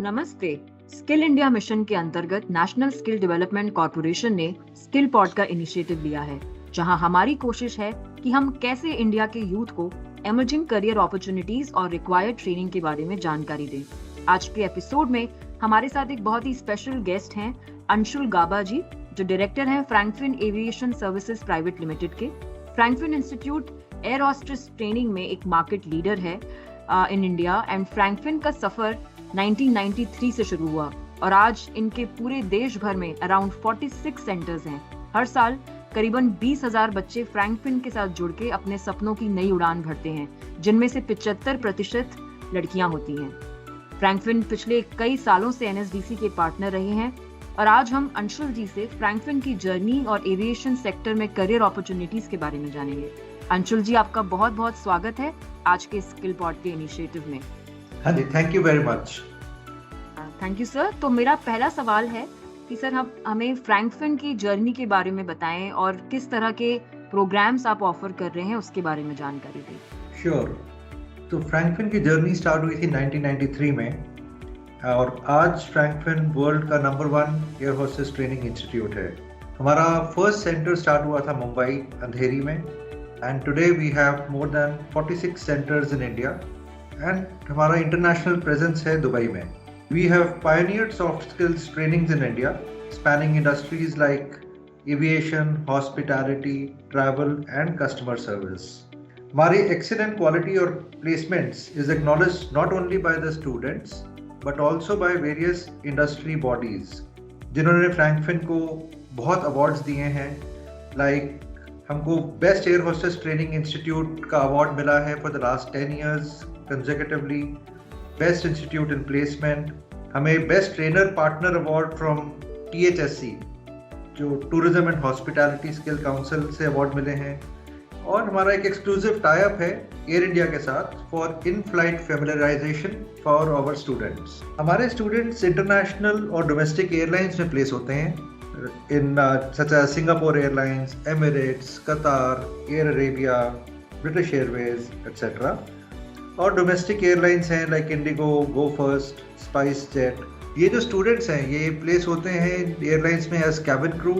नमस्ते। Skill India mission के अंतर्गत नेशनल स्किल डेवलपमेंट कॉरपोरेशन ने स्किल पॉड का इनिशिएटिव लिया है, जहां हमारी कोशिश है कि हम कैसे इंडिया के यूथ को एमर्जिंग करियर अपॉर्चुनिटीज और रिक्वायर्ड ट्रेनिंग के बारे में जानकारी दें। आज के एपिसोड में हमारे साथ एक बहुत ही स्पेशल गेस्ट हैं, अंशुल गाबा जी, जो डायरेक्टर हैं Frankfinn aviation services private limited के। Frankfinn institute air hostess training में एक मार्केट लीडर है इन इंडिया एंड फ्रैंकफिन का सफर 1993 से शुरू हुआ और आज इनके पूरे देश भर में अराउंड 46 सेंटर्स हैं। हर साल करीबन 20,000 बच्चे फ्रैंकफिन के साथ जुड़ के अपने सपनों की नई उड़ान भरते हैं, जिनमें से 75% लड़कियां होती हैं। फ्रैंकफिन पिछले कई सालों से एनएसडीसी के पार्टनर रहे हैं और आज हम अंशुल जी से फ्रैंकफिन की जर्नी और एविएशन सेक्टर में करियर अपॉर्चुनिटीज के बारे में जानेंगे। अंशुल जी, आपका बहुत बहुत स्वागत है आज के स्किल पॉड के इनिशिएटिव में। हाँ जी, thank you very much. Thank you sir. तो मेरा पहला सवाल है कि सर हमें फ्रैंकफिन की जर्नी के बारे में बताएं और किस तरह के प्रोग्राम्स आप ऑफर कर रहे हैं उसके बारे में जानकारी दें। श्योर। तो फ्रैंकफिन की जर्नी स्टार्ट हुई थी 1993 में और आज फ्रैंकफिन वर्ल्ड का number 1 air hostess training institute है। हमारा फर्स्ट सेंटर स्टार्ट हुआ था मुंबई अंधेरी में and today we have more than 46 centres in India and हमारा इंटरनेशनल प्रेजेंस है दुबई में। We have pioneered soft skills trainings in India spanning industries like aviation, hospitality, travel and customer service. हमारी excellent quality और placements is acknowledged not only by the students but also by various industry bodies, जिन्होंने फ्रैंकफिन को बहुत awards दिए हैं। Like हमको best air hostess training institute का award मिला है for the last 10 years consecutively, best institute in placement. हमें best trainer partner award from THSC, जो tourism and hospitality skill council से अवार्ड मिले हैं। और हमारा एक एक्सक्लूसिव टाई अप है एयर इंडिया के साथ for in flight familiarisation for our students. हमारे स्टूडेंट्स इंटरनेशनल और डोमेस्टिक एयरलाइंस में प्लेस होते हैं in such as Singapore Airlines, Emirates, Qatar, Air Arabia, British Airways, etc. और डोमेस्टिक एयरलाइंस हैं लाइक इंडिगो, गो फर्स्ट, स्पाइस जेट। ये जो students हैं ये प्लेस होते हैं एयरलाइंस में as cabin crew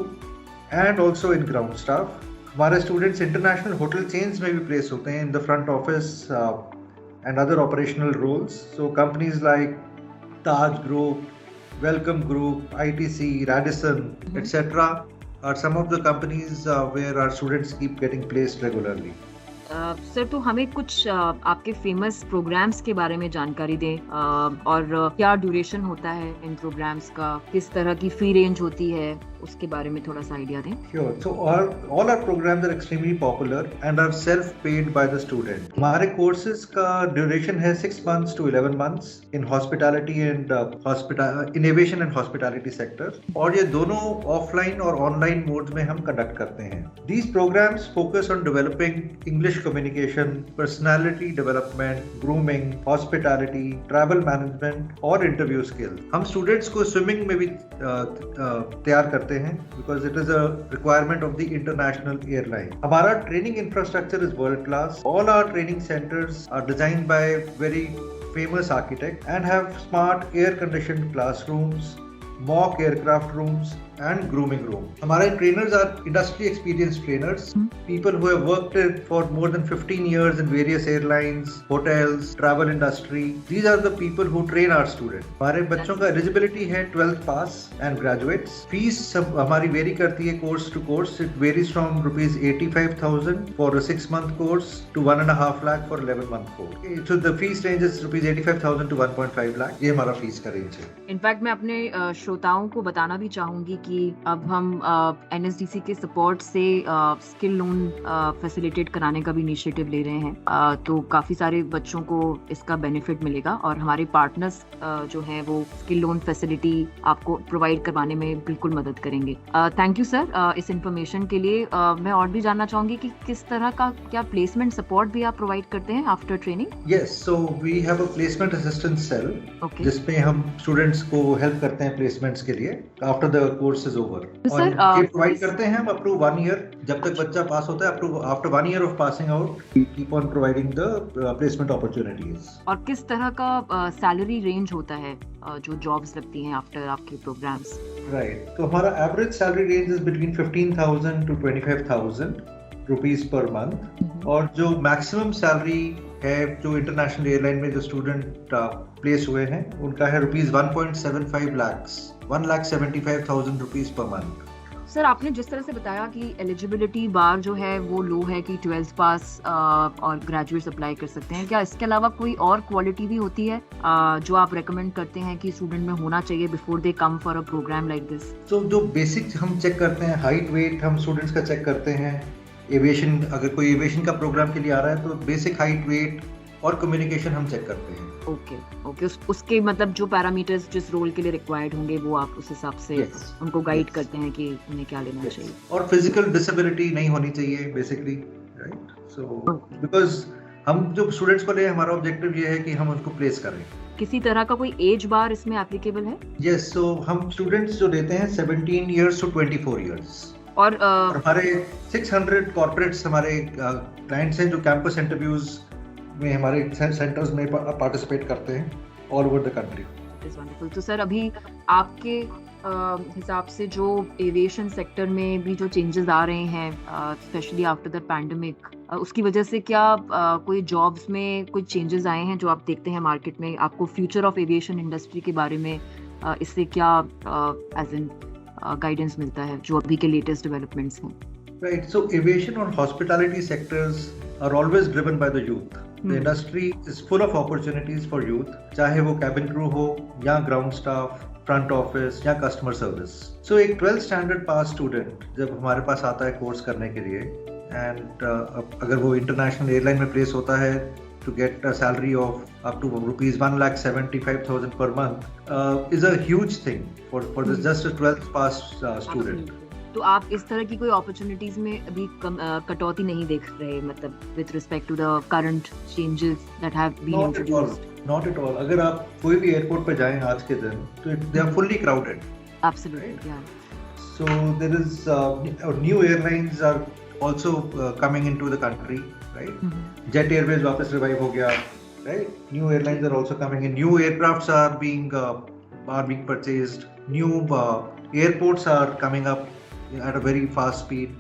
and also in ground staff. हमारे स्टूडेंट्स इंटरनेशनल होटल चेन्स में भी प्लेस होते हैं in the front office and other operational roles. So companies like Taj group, Welcome Group, ITC, Radisson, etc. are some of the companies where our students keep getting placed regularly. Sir, तो हमें कुछ आपके famous programmes के बारे में जानकारी दें और क्या ड्यूरेशन होता है इन प्रोग्राम्स का, किस तरह की फी रेंज होती है, उसके बारे में थोड़ा सा आइडिया दें। Sure. So all our programs are extremely popular and are self-paid by the student. हमारे courses का duration है 6 months to 11 months in hospitality and in aviation and hospitality sector. और ये दोनों offline और online modes में हम conduct करते हैं। These programs focus on developing English communication, personality development, grooming, hospitality, travel management और interview skills। हम students को swimming में भी तैयार करते हैं because it is a requirement of the international airline. हमारा training infrastructure is world class. All our training centers are designed by very famous architects and have smart air conditioned classrooms, mock aircraft rooms and grooming room. हमारे trainers are industry experienced trainers, people who have worked for more than 15 years in various airlines, hotels, travel industry. These are the people who train our students. हमारे बच्चों का eligibility है 12th pass and graduates. Fees सब हमारी vary करती है course to course. It varies from rupees 85,000 for a 6-month course to 1.5 lakh for 11-month course. So the fees range is rupees 85,000 to 1.5 lakh. ये हमारा fees का range है। In fact मैं अपने श्रोताओं को बताना भी चाहूंगी कि अब हम एनएसडीसी के सपोर्ट से स्किल लोन फैसिलिटेट कराने का भी इनिशिएटिव ले रहे हैं, तो काफी सारे बच्चों को इसका बेनिफिट मिलेगा और हमारे पार्टनर्स जो हैं वो स्किल लोन फैसिलिटी आपको प्रोवाइड करवाने में बिल्कुल मदद करेंगे। थैंक यू सर इस इंफॉर्मेशन के लिए। मैं और भी जानना चाहूंगी कि किस तरह का क्या प्लेसमेंट सपोर्ट भी आप प्रोवाइड करते हैं after training. Yes, so we have a placement assistance cell जिसमें हम स्टूडेंट्स को हेल्प करते हैं प्लेसमेंट्स के लिए। After the course course is over. तो और सर, ये प्रोवाइड करते हैं हम अप टू 1 ईयर, जब तक बच्चा पास होता है, up to after 1 year of passing out we keep on providing the placement opportunities. और किस तरह का सैलरी रेंज होता है जो जॉब्स लगती हैं आफ्टर आपके प्रोग्राम्स? राइट, तो हमारा average salary range is between 15,000 to 25,000 rupees per month. और जो मैक्सिमम सैलरी है जो इंटरनेशनल एयरलाइन में जो स्टूडेंट प्लेस हुए हैं उनका है rupees 1.75 lakhs, 1,75,000 rupees per month. Sir, आपने जिस तरह से बताया कि एलिजिबिलिटी बार जो है वो लो है कि 12th पास और ग्रेजुएट्स अप्लाई कर सकते हैं, क्या इसके अलावा कोई और क्वालिटी भी होती है जो आप रेकमेंड करते हैं कि स्टूडेंट में होना चाहिए before they come for a programme like this? तो जो बेसिक हम चेक करते हैं, हाइट वेट हम स्टूडेंट्स का चेक करते हैं। एविएशन, अगर कोई एविएशन का प्रोग्राम के लिए आ रहा है तो बेसिक हाइट वेट और कम्युनिकेशन हम चेक करते हैं। ओके, उसके मतलब जो पैरामीटर्स जिस रोल के लिए रिक्वायर्ड होंगे वो आप उस हिसाब से उनको गाइड करते हैं कि उन्हें क्या लेना चाहिए। और फिजिकल डिसेबिलिटी नहीं होनी चाहिए बेसिकली, राइट? सो बिकॉज हम जो स्टूडेंट्स को ले, हमारा ऑब्जेक्टिव ये है कि हम उनको प्लेस करें। किसी तरह का कोई एज बार इसमें एप्लीकेबल है? यस, सो हम स्टूडेंट्स जो लेते हैं 17 years to 24 years। और हमारे 600 कॉर्पोरेट्स हमारे क्लाइंट्स हैं जो कैंपस इंटरव्यूज में हमारे सेंटर्स में पार्टिसिपेट करते हैं all over the country. Wonderful. तो सर, अभी आपके हिसाब से जो एविएशन सेक्टर में भी जो चेंजेस आ रहे हैं स्पेशली आफ्टर द पैंडेमिक, उसकी वजह से क्या कोई जॉब्स में कोई चेंजेस आए हैं जो आप देखते हैं मार्केट में? आपको फ्यूचर ऑफ एविएशन इंडस्ट्री के बारे में इससे क्या एज इन गाइडेंस मिलता है जो अभी के लेटेस्ट डेवलपमेंट्स हैं? Right, so aviation and hospitality sectors are always driven by the youth. The industry is full of opportunities for youth, चाहे वो cabin crew हो या ground staff, front office या customer service. So एक 12th standard pass student जब हमारे पास आता है कोर्स करने के लिए and अगर वो international airline में place होता है to get a salary of up to rupees 1,75,000 per month is a huge thing for this just a 12th pass student. तो आप इस तरह की कोई अपॉर्चुनिटीज में अभी कटौती नहीं देख रहे, मतलब with respect to the current changes that have been introduced? Not at all. अगर आप कोई भी एयरपोर्ट पे जाएं आज के दिन तो they are fully crowded. Absolutely, yeah. So there is new airlines are also coming into the country, right? Jet Airways वापस रिवाइव हो गया, right? New airlines are also coming in, new aircrafts are being purchased, new airports are coming up at a very fast speed.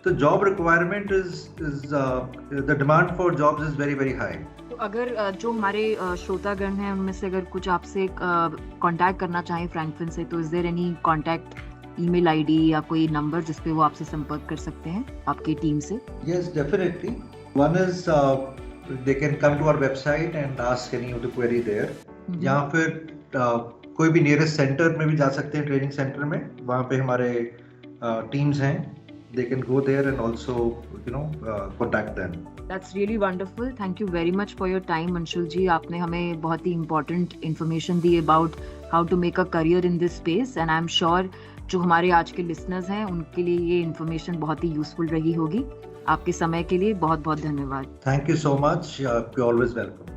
The job requirement is the demand for jobs is very very high. तो अगर जो हमारे श्रोतागण हैं उनमें से अगर कुछ आपसे कांटेक्ट करना चाहें फ्रैंकफिन से, तो is there any contact email ID या कोई नंबर जिस पे वो आपसे संपर्क कर सकते हैं आपकी टीम से? Yes, definitely. One is they can come to our website and ask any of the query there. या फिर कोई भी नियरेस्ट सेंटर में भी जा सकते हैं, ट्रेनिंग सेंटर में, वहाँ पे हमारे teams हैं, they can go there and also contact them. That's really wonderful. Thank you very much for your time, Anshul जी। आपने हमें बहुत ही important information the about how to make a career in this space, and I'm sure जो हमारे आज के listeners हैं उनके लिए ये information बहुत ही useful रही होगी। आपके समय के लिए बहुत बहुत धन्यवाद। Thank you so much. You're always welcome.